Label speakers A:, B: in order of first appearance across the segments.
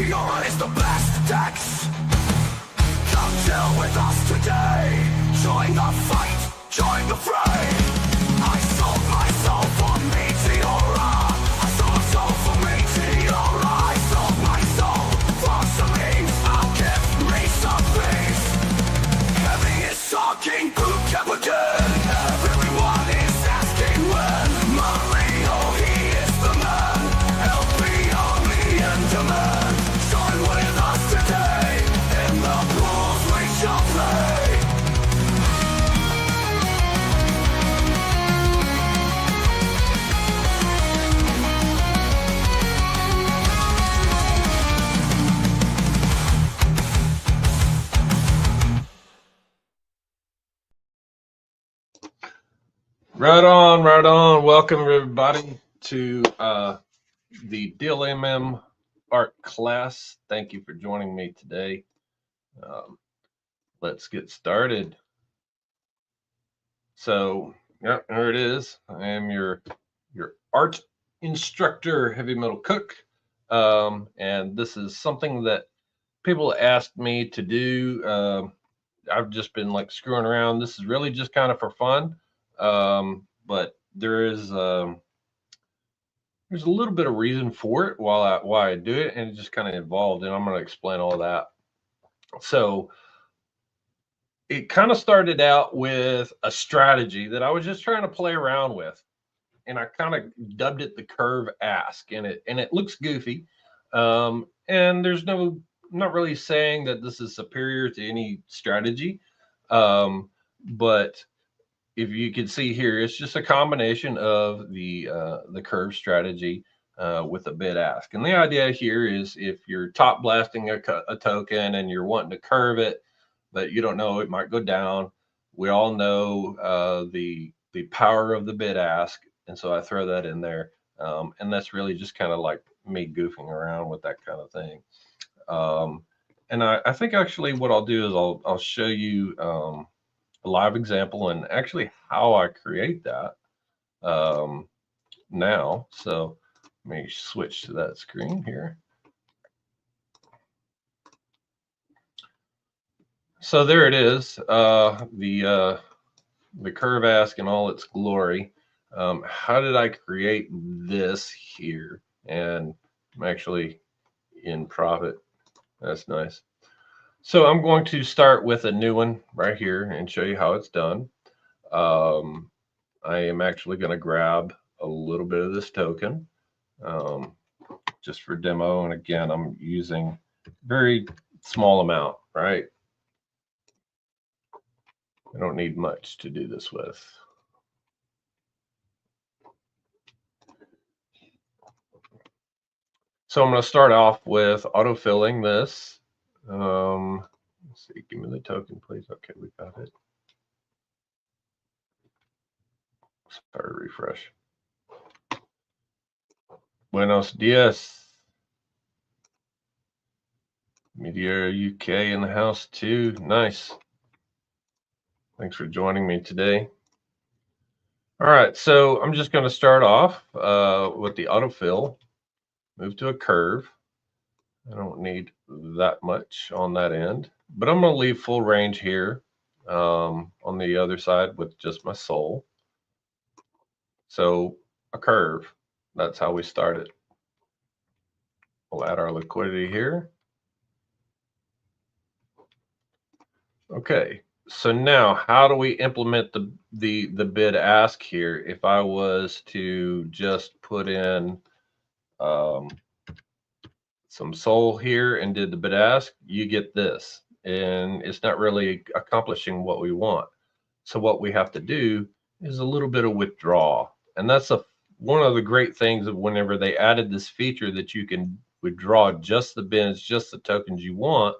A: Pure is the best tax. Come chill with us today. Join the fight, join the fray. I sold my soul for Meteora. I sold soul for Meteora. I sold my soul for some means. I'll give me some peace. Heavy is talking, boot camp again. Everyone is asking when. Mario, he is the man. Help me only and demand. Join with us today. In the pools we shall play.
B: Right on, right on. Welcome everybody to the DLMM art class. Thank you for joining me today. Let's get started. So, yeah, there it is. I am your art instructor, heavy metal cook, and this is something that people asked me to do. I've just been like screwing around. This is really just kind of for fun. But there's a little bit of reason for it why I do it, and it just kind of evolved, and I'm going to explain all that. So it kind of started out with a strategy that I was just trying to play around with, and I kind of dubbed it the curve ask, and it looks goofy, and there's not really saying that this is superior to any strategy, but if you can see here, it's just a combination of the curve strategy with a bid ask. And the idea here is if you're top blasting a token and you're wanting to curve it, but you don't know it might go down, we all know the power of the bid ask, and so I throw that in there. And that's really just kind of like me goofing around with that kind of thing. And I think actually what I'll do is I'll show you a live example and actually how I create that now. So let me switch to that screen here. So there it is, the curve ask in all its glory. How did I create this here? And I'm actually in profit. That's nice. So I'm going to start with a new one right here and show you how it's done. I am actually going to grab a little bit of this token just for demo. And again, I'm using very small amount, right? I don't need much to do this with. So I'm going to start off with autofilling this. Let's see, give me the token, please. Okay, we got it. Start a refresh. Buenos dias. Meteor UK in the house too. Nice. Thanks for joining me today. All right, so I'm just going to start off with the autofill. Move to a curve. I don't need that much on that end, but I'm going to leave full range here on the other side with just my soul. So a curve, that's how we start it. We'll add our liquidity here. Okay, so now how do we implement the bid ask here? If I was to just put in some soul here and did the bid ask, you get this, and it's not really accomplishing what we want. So what we have to do is a little bit of withdraw, and that's one of the great things of whenever they added this feature that you can withdraw just the bids, just the tokens you want.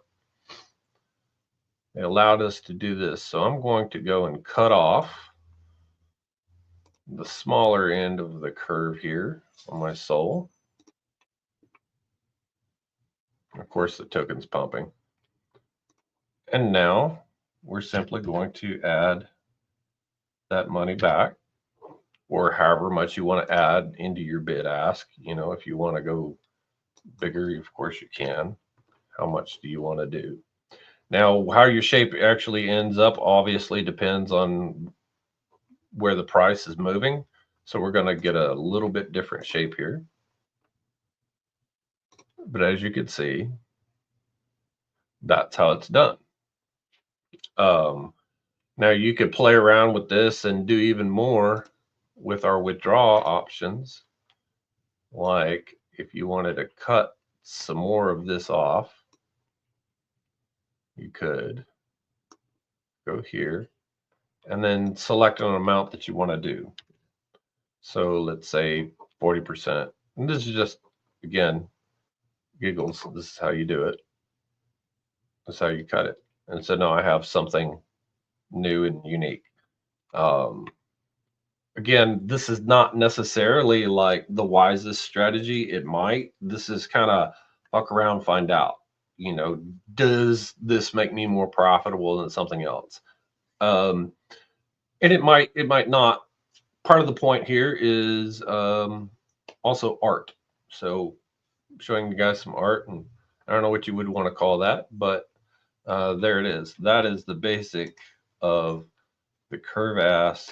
B: It allowed us to do this. So I'm going to go and cut off the smaller end of the curve here on my soul. Of course, the token's pumping. And now we're simply going to add that money back, or however much you want to add into your bid ask. You know, if you want to go Bigger, of course you can. How much do you want to do? Now, how your shape actually ends up obviously depends on where the price is moving. So we're going to get a little bit different shape here. But as you can see, that's how it's done. Now you could play around with this and do even more with our withdraw options. Like if you wanted to cut some more of this off, you could go here and then select an amount that you want to do. So let's say 40%. And this is just, again, giggles. This is how you do it. That's how you cut it. And so now I have something new and unique. Again, this is not necessarily like the wisest strategy. It might. This is kind of fuck around, find out. You know, does this make me more profitable than something else? And it might not. Part of the point here is also art. So showing you guys some art, and I don't know what you would want to call that, but there it is. That is the basic of the curve ask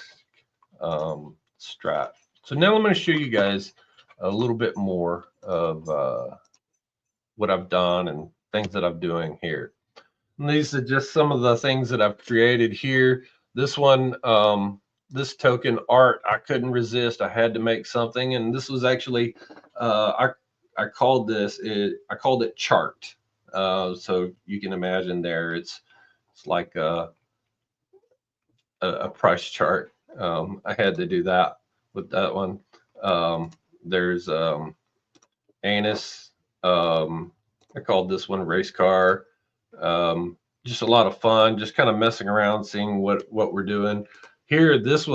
B: strat. So now I'm going to show you guys a little bit more of what I've done and things that I'm doing here. And these are just some of the things that I've created here. This one, this token art, I couldn't resist. I had to make something, and this was actually I called I called it chart. So you can imagine there, it's like a price chart. I had to do that with that one. There's Anus. I called this one race car. Just a lot of fun, just kind of messing around, seeing what we're doing here. This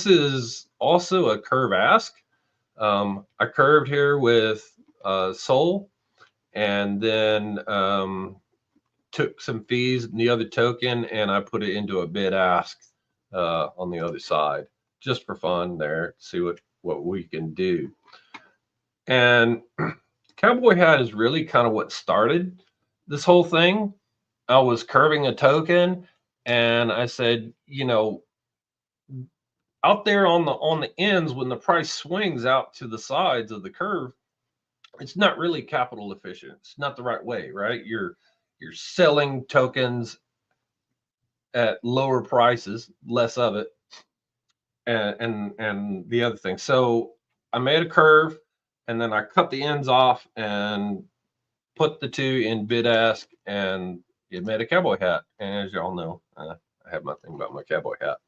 B: is also a curve ask. I curved here with Soul, and then took some fees in the other token, and I put it into a bid ask on the other side, just for fun there, see what we can do. And Cowboy Hat is really kind of what started this whole thing. I was curving a token, and I said, you know, out there on the ends, when the price swings out to the sides of the curve, it's not really capital efficient. It's not the right way, right? You're selling tokens at lower prices, less of it, and the other thing. So I made a curve, and then I cut the ends off and put the two in bid ask, and it made a cowboy hat. And as y'all know, I have my thing about my cowboy hat.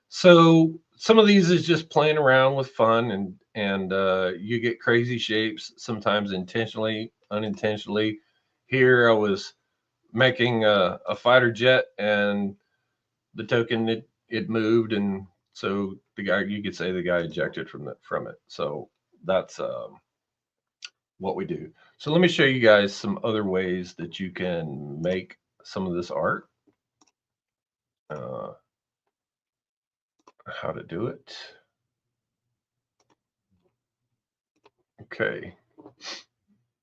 B: So some of these is just playing around with fun, and you get crazy shapes, sometimes intentionally, unintentionally. Here I was making a fighter jet, and the token it moved, and so the guy, you could say the guy ejected from it. So that's what we do. So let me show you guys some other ways that you can make some of this art. How to do it. Okay.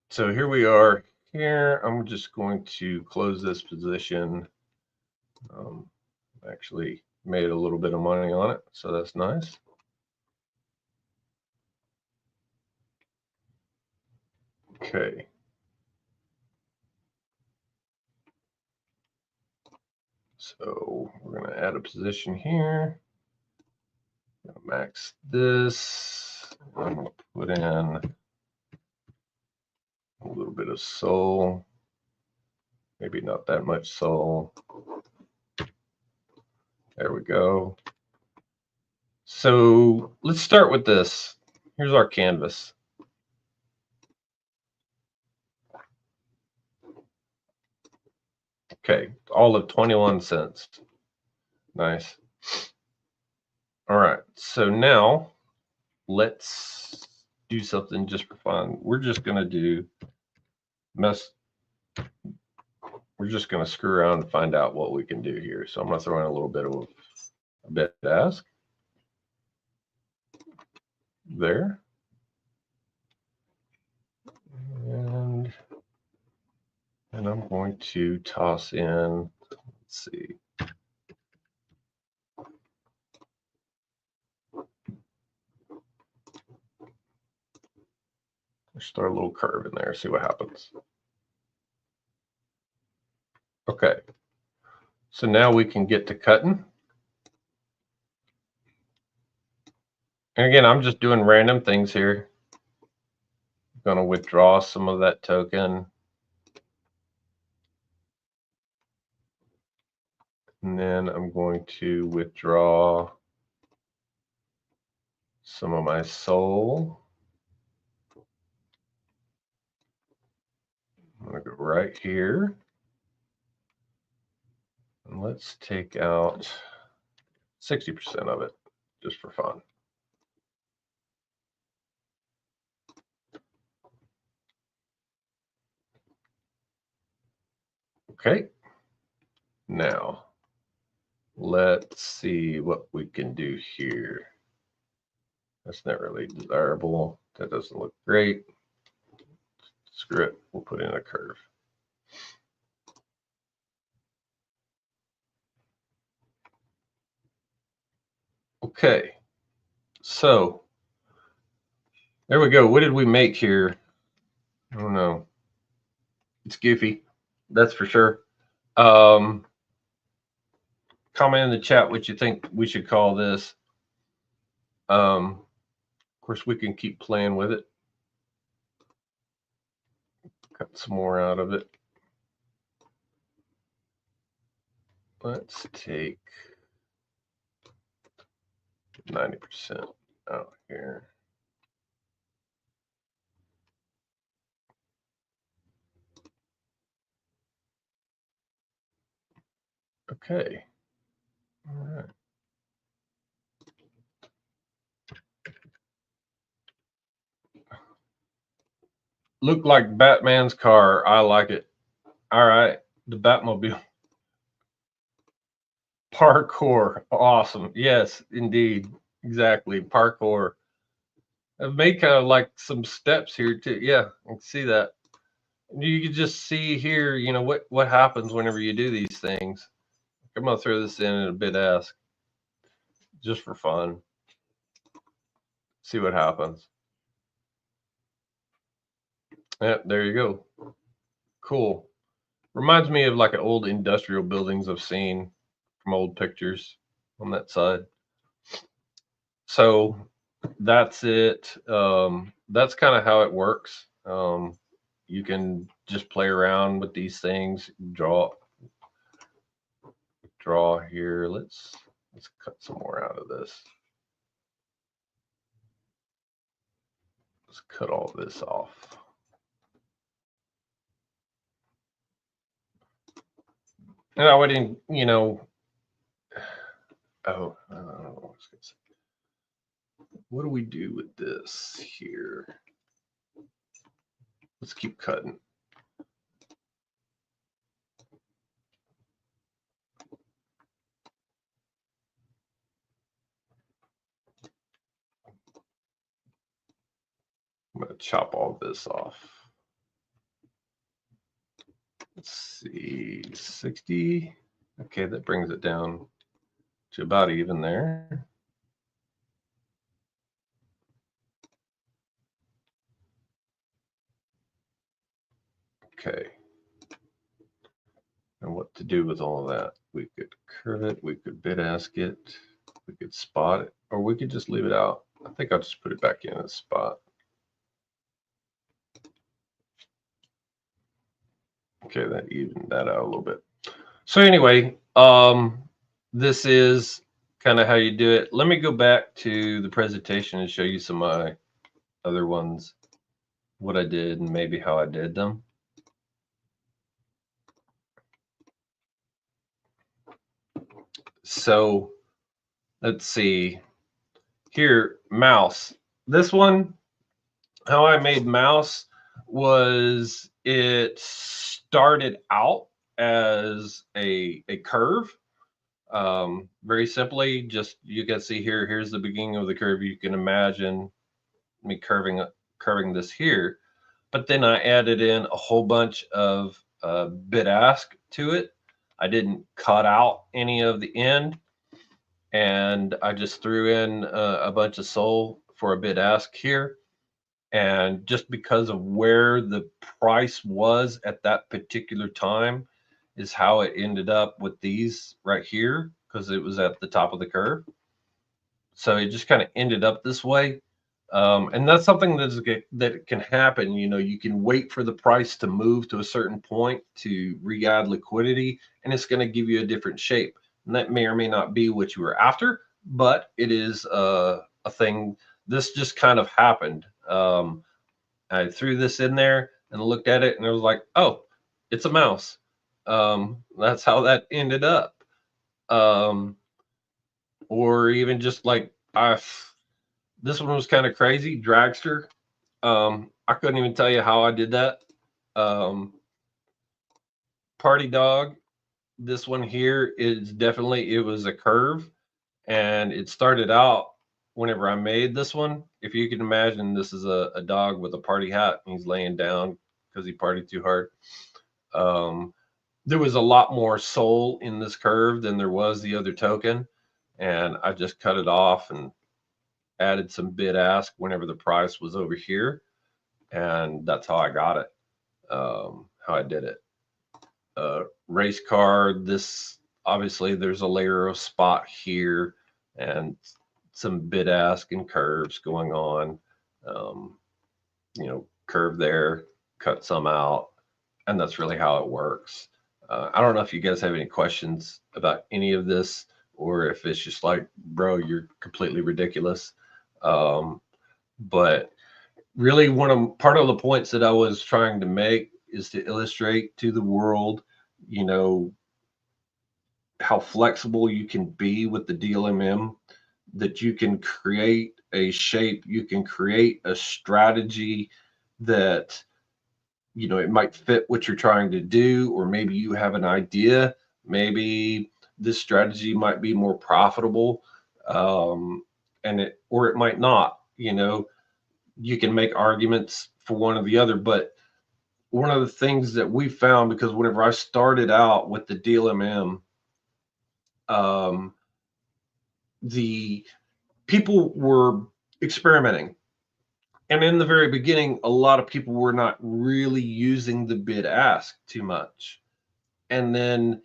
B: So here we are. Here, I'm just going to close this position. Actually made a little bit of money on it, so that's nice. Okay. So we're going to add a position here. Max this. I'm going to put in a little bit of soul. Maybe not that much soul. There we go. So let's start with this. Here's our canvas. Okay, all of 21 cents. Nice. All right, so now let's do something just for fun. We're just gonna we're just gonna screw around and find out what we can do here. So I'm gonna throw in a little bit of a bid ask there. to toss in, let's see. Just throw a little curve in there, see what happens. Okay, so now we can get to cutting. And again, I'm just doing random things here. I'm going to withdraw some of that token. And then I'm going to withdraw some of my soul. I'm going to go right here. And let's take out 60% of it just for fun. Okay. Now, let's see what we can do here. That's not really desirable. That doesn't look great. Screw it. We'll put in a curve. Okay. So, there we go. What did we make here? I don't know. It's goofy. That's for sure. Comment in the chat what you think we should call this. Of course, we can keep playing with it. Cut some more out of it. Let's take 90% out here. Okay. All right. Look like Batman's car. I like it. All right. The Batmobile. Parkour. Awesome. Yes, indeed. Exactly. Parkour. I've made kind of like some steps here too. Yeah, I can see that. You can just see here, you know, what happens whenever you do these things. I'm gonna throw this in a bit ask just for fun. See what happens. Yeah, there you go. Cool. Reminds me of like an old industrial buildings I've seen from old pictures on that side. So that's it. That's kind of how it works. You can just play around with these things. Draw here. Let's cut some more out of this. Let's cut all this off. And I wouldn't, you know. Oh, I don't know what I was gonna say. What do we do with this here? Let's keep cutting. I'm going to chop all this off. Let's see, 60. Okay, that brings it down to about even there. Okay. And what to do with all of that? We could curve it, we could bid ask it, we could spot it, or we could just leave it out. I think I'll just put it back in a spot. Okay, that evened that out a little bit. So anyway, this is kind of how you do it. Let me go back to the presentation and show you some of my other ones, what I did and maybe how I did them. So let's see here, mouse. This one, how I made mouse was it started out as a curve. Very simply, just you can see here, here's the beginning of the curve. You can imagine me curving this here, but then I added in a whole bunch of bid ask to it. I didn't cut out any of the end, and I just threw in a bunch of SOL for a bid ask here. And just because of where the price was at that particular time is how it ended up with these right here, because it was at the top of the curve. So it just kind of ended up this way. And that's something that can happen. You know, you can wait for the price to move to a certain point to re-add liquidity, and it's going to give you a different shape. And that may or may not be what you were after, but it is a thing. This just kind of happened. I threw this in there and looked at it, and it was like, oh, it's a mouse. That's how that ended up. Um, or even just like this one was kind of crazy. Dragster. I couldn't even tell you how I did that. Um, Party Dog. This one here is definitely, it was a curve, and it started out whenever I made this one. If you can imagine, this is a dog with a party hat, and he's laying down because he partied too hard. There was a lot more SOL in this curve than there was the other token, and I just cut it off and added some bid ask whenever the price was over here, and that's how I got it. How I did it. Race car. This obviously there's a layer of spot here and some bid ask and curves going on. You know, curve there, cut some out, and that's really how it works. I don't know if you guys have any questions about any of this, or if it's just like, bro, you're completely ridiculous. But really, part of the points that I was trying to make is to illustrate to the world, you know, how flexible you can be with the DLMM, that you can create a shape, you can create a strategy that, you know, it might fit what you're trying to do, or maybe you have an idea, maybe this strategy might be more profitable, or it might not. You know, you can make arguments for one or the other, but one of the things that we found, because whenever I started out with the DLMM, the people were experimenting. And in the very beginning, a lot of people were not really using the bid ask too much. And then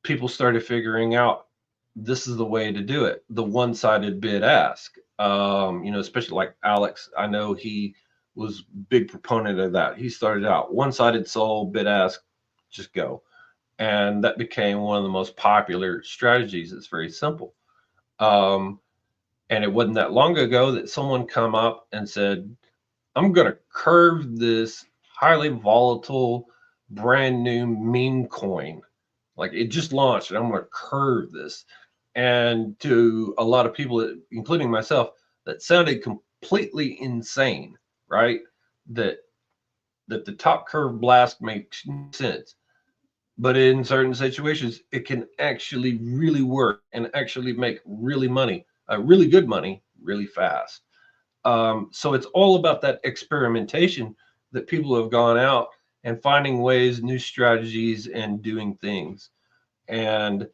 B: people started figuring out this is the way to do it, the one-sided bid ask. You know, especially like Alex, I know he was big proponent of that. He started out one-sided SOL, bid ask, just go. And that became one of the most popular strategies. It's very simple. And it wasn't that long ago that someone come up and said, I'm going to curve this highly volatile, brand new meme coin. Like, it just launched, and I'm going to curve this. And to a lot of people, including myself, that sounded completely insane, right? That the top curve blast makes sense. But in certain situations, it can actually really work and actually make really good money, really fast. So it's all about that experimentation, that people have gone out and finding ways, new strategies, and doing things. And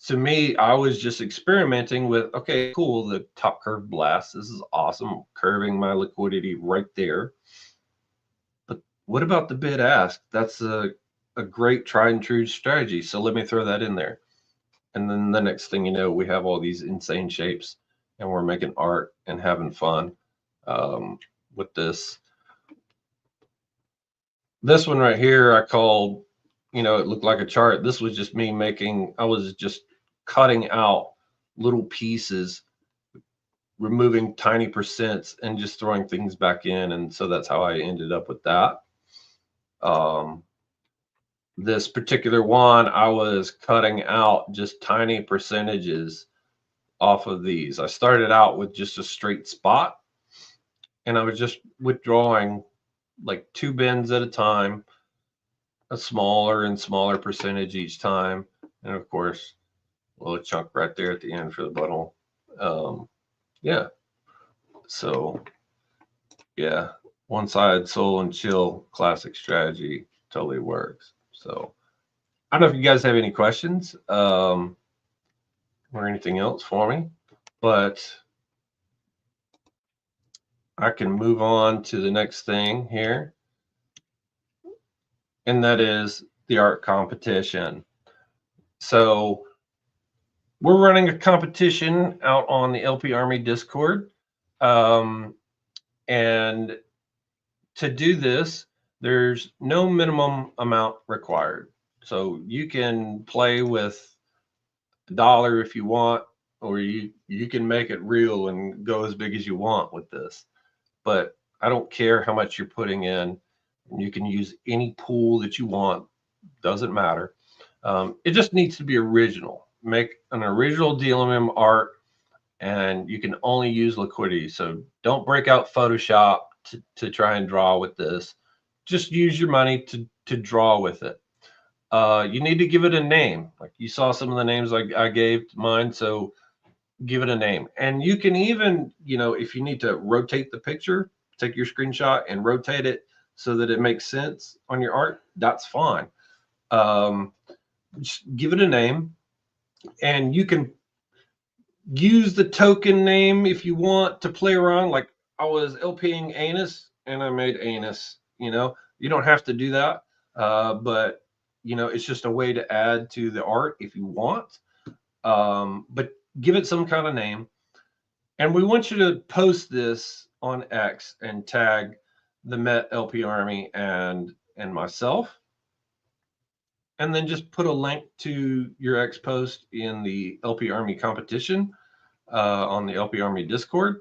B: to me, I was just experimenting with, okay, cool, the top curve blast. This is awesome. Curving my liquidity right there. But what about the bid ask? That's a great tried and true strategy. So let me throw that in there. And then the next thing you know, we have all these insane shapes, and we're making art and having fun with this. This one right here, I called, you know, it looked like a chart. This was just me I was just cutting out little pieces, removing tiny percents, and just throwing things back in. And so that's how I ended up with that. This particular one, I was cutting out just tiny percentages off of these. I started out with just a straight spot, and I was just withdrawing like 2 bins at a time, a smaller and smaller percentage each time. And of course, a little chunk right there at the end for the butthole. Yeah. So yeah, one side SOL and chill, classic strategy, totally works. So I don't know if you guys have any questions or anything else for me, but I can move on to the next thing here, and that is the art competition. So we're running a competition out on the LP Army Discord. And to do this, there's no minimum amount required. So you can play with $1 if you want, or you can make it real and go as big as you want with this. But I don't care how much you're putting in. You can use any pool that you want. Doesn't matter. It just needs to be original. Make an original DLMM art, and you can only use liquidity. So don't break out Photoshop to try and draw with this. Just use your money to draw with it. You need to give it a name. Like you saw some of the names I gave mine. So give it a name. And you can even, if you need to rotate the picture, take your screenshot and rotate it so that it makes sense on your art. That's fine. Just give it a name, and you can use the token name if you want to play around. Like I was LPing anus and I made anus. You don't have to do that, but it's just a way to add to the art if you want. But give it some kind of name, and we want you to post this on X and tag the Met LP Army and myself, and then just put a link to your X post in the LP Army competition on the LP Army Discord.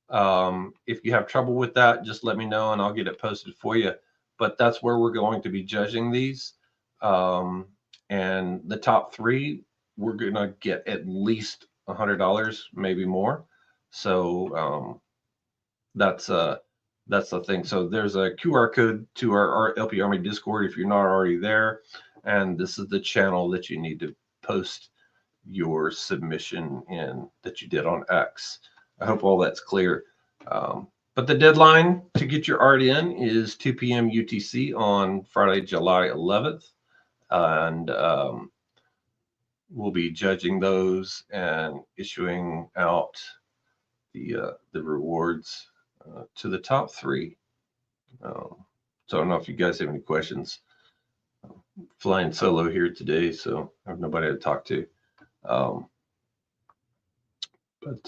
B: If you have trouble with that, just let me know and I'll get it posted for you. But that's where we're going to be judging these. And the top 3, we're going to get at least $100, maybe more. So that's the thing. So there's a QR code to our LP Army Discord if you're not already there. And this is the channel that you need to post your submission in that you did on X. I hope all that's clear. But the deadline to get your art in is 2 p.m. UTC on Friday, July 11th. And we'll be judging those and issuing out the rewards to the top 3. So I don't know if you guys have any questions. I'm flying solo here today, so I have nobody to talk to. But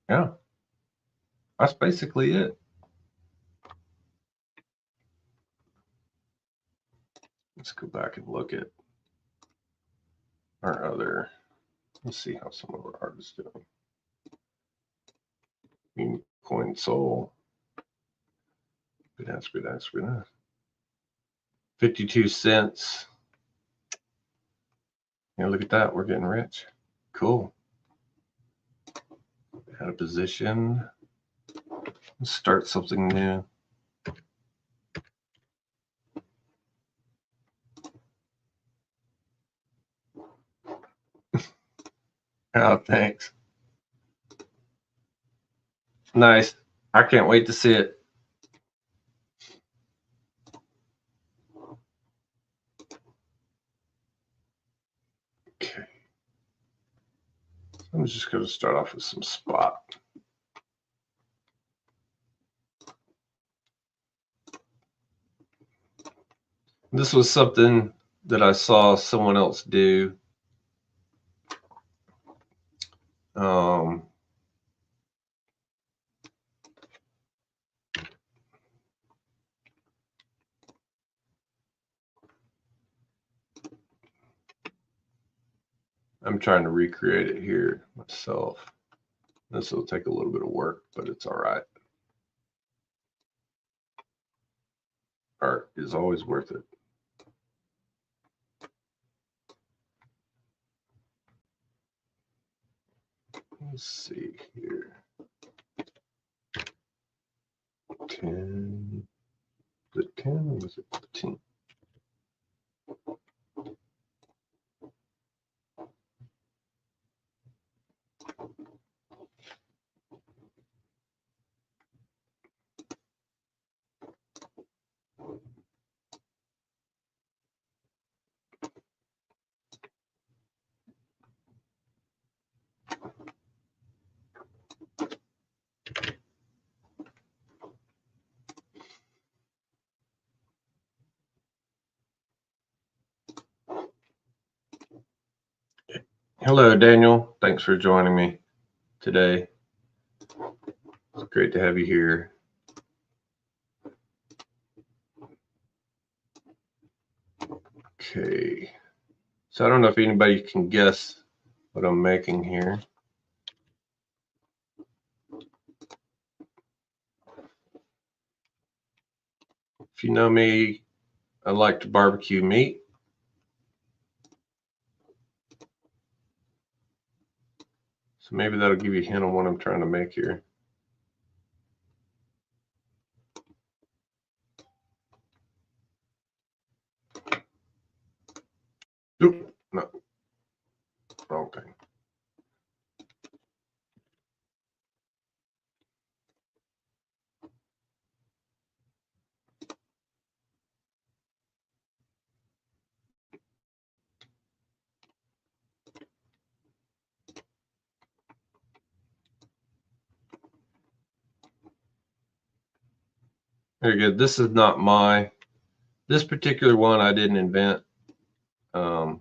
B: yeah, that's basically it. Let's go back and look at our other. Let's see how some of our art is doing. Meme Coin Soul. Good ass. 52 cents. Look at that. We're getting rich. Cool. Had a position. Let's start something new. Oh, thanks. Nice. I can't wait to see it. Okay. I'm just going to start off with some spot. This was something that I saw someone else do. I'm trying to recreate it here myself. This will take a little bit of work, but it's all right. Art is always worth it. Let's see here. 10. Was it 10 or was it 15? Hello, Daniel. Thanks for joining me today. It's great to have you here. Okay. So I don't know if anybody can guess what I'm making here. If you know me, I like to barbecue meat. So maybe that'll give you a hint on what I'm trying to make here. Oop, no, wrong thing. Very good. This is not this particular one I didn't invent. I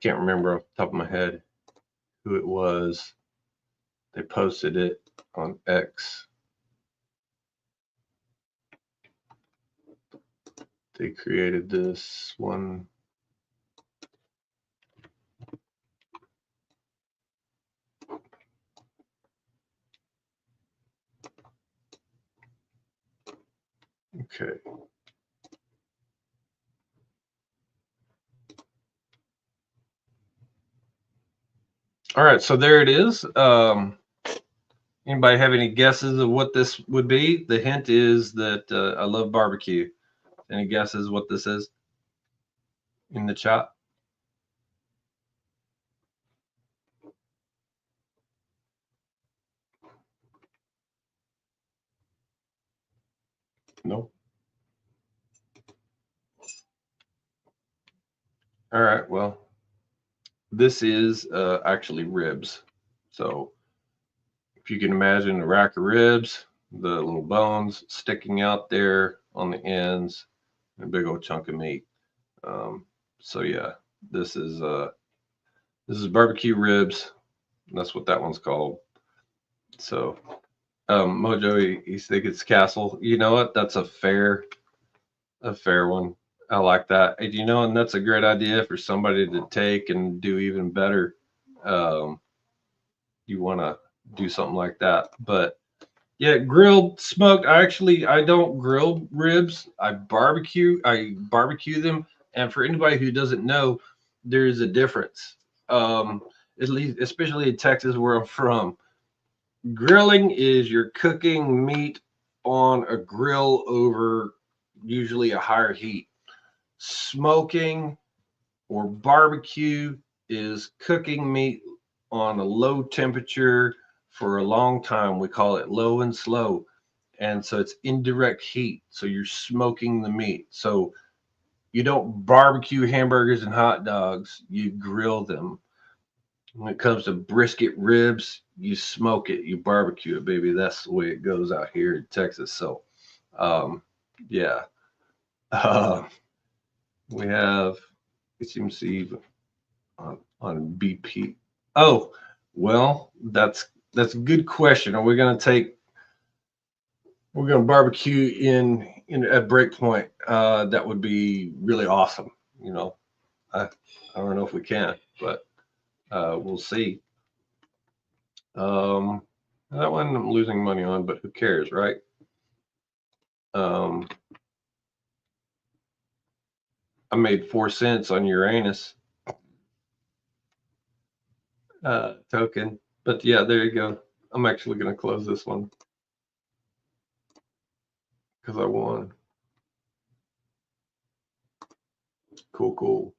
B: can't remember off the top of my head who it was. They posted it on X. They created this one. Okay. All right, so there it is. Anybody have any guesses of what this would be? The hint is that I love barbecue. Any guesses what this is in the chat? No. All right, well, this is actually ribs. So if you can imagine a rack of ribs, the little bones sticking out there on the ends, and a big old chunk of meat. So yeah, this is barbecue ribs. That's what that one's called. So Mojo, you think it's castle? You know what? That's a fair one. I like that. And, you know, and that's a great idea for somebody to take and do even better. You want to do something like that, but yeah, grilled, smoked. I don't grill ribs. I barbecue. Them. And for anybody who doesn't know, there is a difference. At least, especially in Texas, where I'm from, grilling is you're cooking meat on a grill over usually a higher heat. Smoking or barbecue is cooking meat on a low temperature for a long time. We call it low and slow. And so it's indirect heat. So you're smoking the meat. So you don't barbecue hamburgers and hot dogs, you grill them. When it comes to brisket ribs, you smoke it, you barbecue it, baby. That's the way it goes out here in Texas. So, yeah. Uh, we have, it seems to see on BP. Oh, well, that's a good question. Are we going to we're going to barbecue in at breakpoint? That would be really awesome. You know, I don't know if we can, but we'll see. That one I'm losing money on, but who cares, right? I made 4 cents on Uranus token, but yeah, there you go. I'm actually going to close this one because I won. Cool.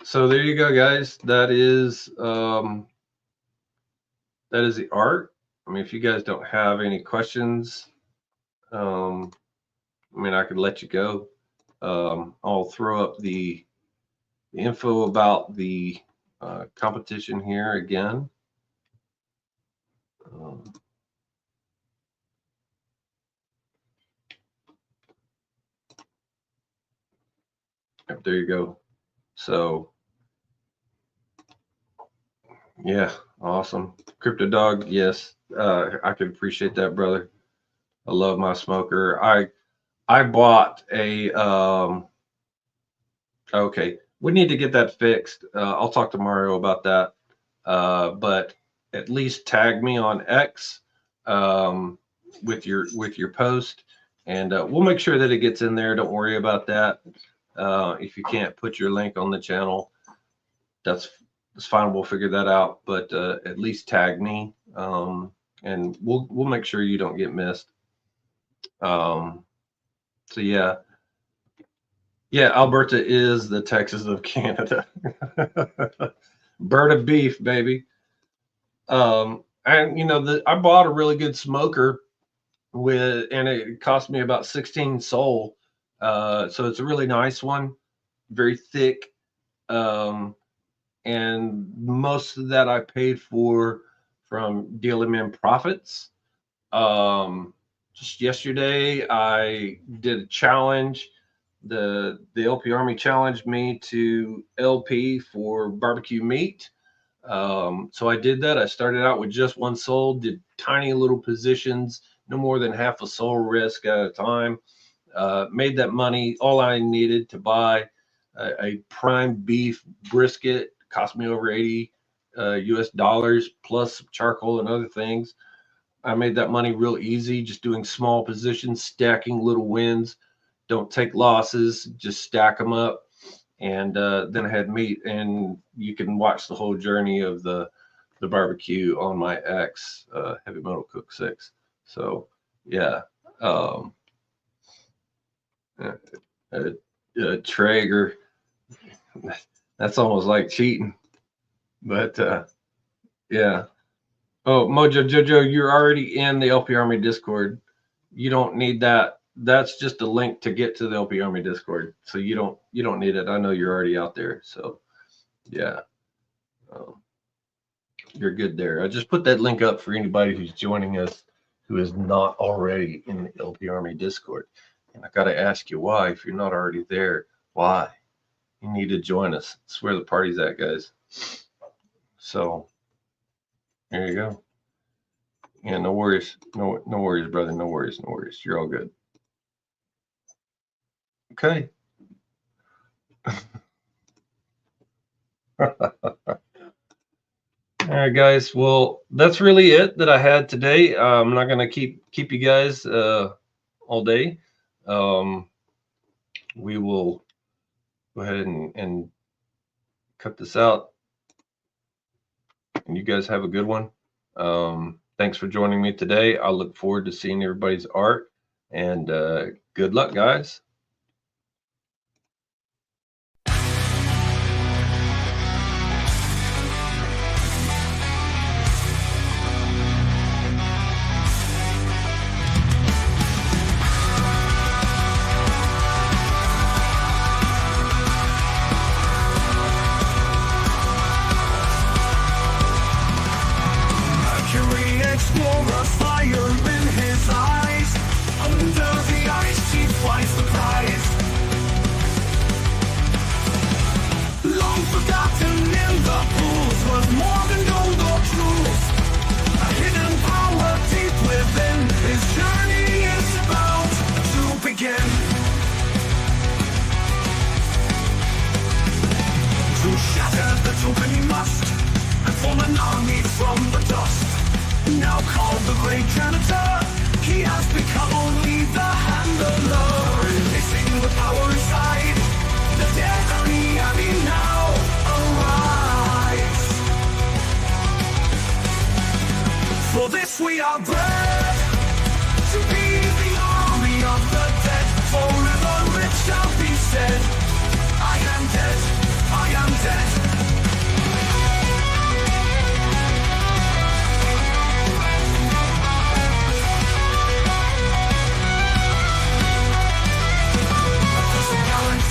B: So there you go, guys. That is the art. I mean, if you guys don't have any questions, I mean, I could let you go. I'll throw up the info about the competition here again. There you go. So yeah, awesome. Crypto Dog, yes, I can appreciate that, brother. I love my smoker. I bought a okay. We need to get that fixed. I'll talk to Mario about that. But at least tag me on X um, with your post, and we'll make sure that it gets in there. Don't worry about that. If you can't put your link on the channel, that's fine. We'll figure that out. But at least tag me, and we'll make sure you don't get missed. So yeah. Yeah, Alberta is the Texas of Canada. Bird of beef, baby. And you know, I bought a really good smoker and it cost me about 16 sol. So it's a really nice one, very thick. And most of that I paid for from DLMM profits. Just yesterday I did a challenge. The LP Army challenged me to LP for barbecue meat. So I did that. I started out with just one sol, did tiny little positions, no more than half a sol risk at a time. Made that money. All I needed to buy a prime beef brisket cost me over 80 US dollars plus charcoal and other things. I made that money real easy, just doing small positions, stacking little wins. Don't take losses, just stack them up. And then I had meat, and you can watch the whole journey of the barbecue on my X Heavy Metal Cook 6. So yeah, Traeger, that's almost like cheating, but yeah. Oh, Mojo Jojo, you're already in the LP Army Discord. You don't need that. That's just a link to get to the LP Army Discord. So you don't need it. I know you're already out there. So yeah, you're good there. I just put that link up for anybody who's joining us who is not already in the LP Army Discord. And I got to ask you why, if you're not already there, why? You need to join us. It's where the party's at, guys. So there you go. Yeah, no worries. No worries, brother. No worries. No worries. You're all good. Okay. All right, guys. Well, that's really it that I had today. I'm not gonna keep you guys all day. We will go ahead and cut this out. And you guys have a good one. Thanks for joining me today. I look forward to seeing everybody's art, and good luck, guys.
A: Explorer, fire in his eyes. Under the ice, he flies the prize. Long forgotten in the pools was more than gold or truth. A hidden power deep within. His journey is about to begin. To shatter the token he must, and form an army from the dust. Now called the great janitor, he has become only the handler. Missing the power inside, the dead army now arise. For this we are bred, to be the army of the dead. Forever it shall be said, I am dead, I am dead.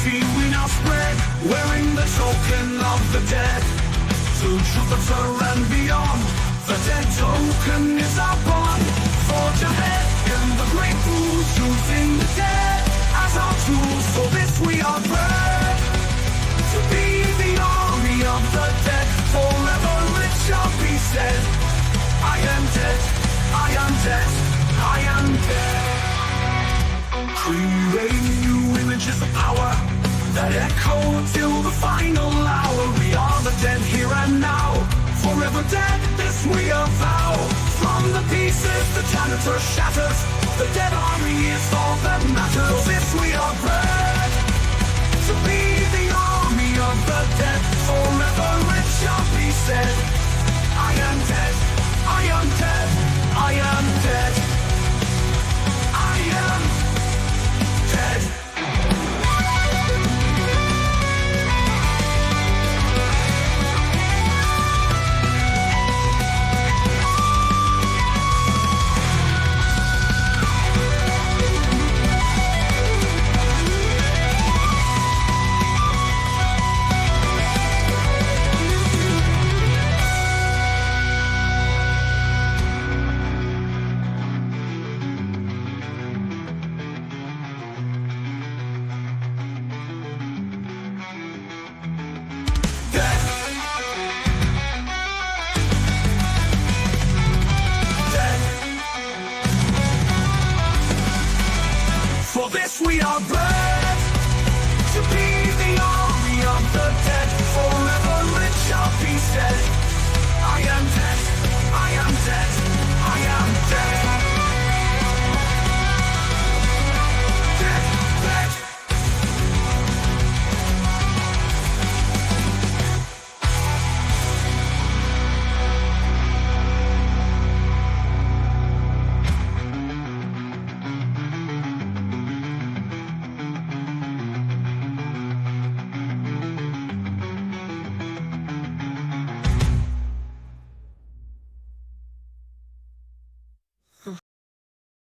A: We now spread, wearing the token of the dead. To Jupiter and beyond, the dead token is our bond. Forge ahead in the great booze, using the dead as our tools. For this we are bred, to be Creating new images of power that echo till the final hour. We are the dead here and now, forever dead, this we avow. From the pieces the janitor shatters, the dead army is all that matters. For this we are bred, to be the army of the dead. Forever it shall be said, I am dead.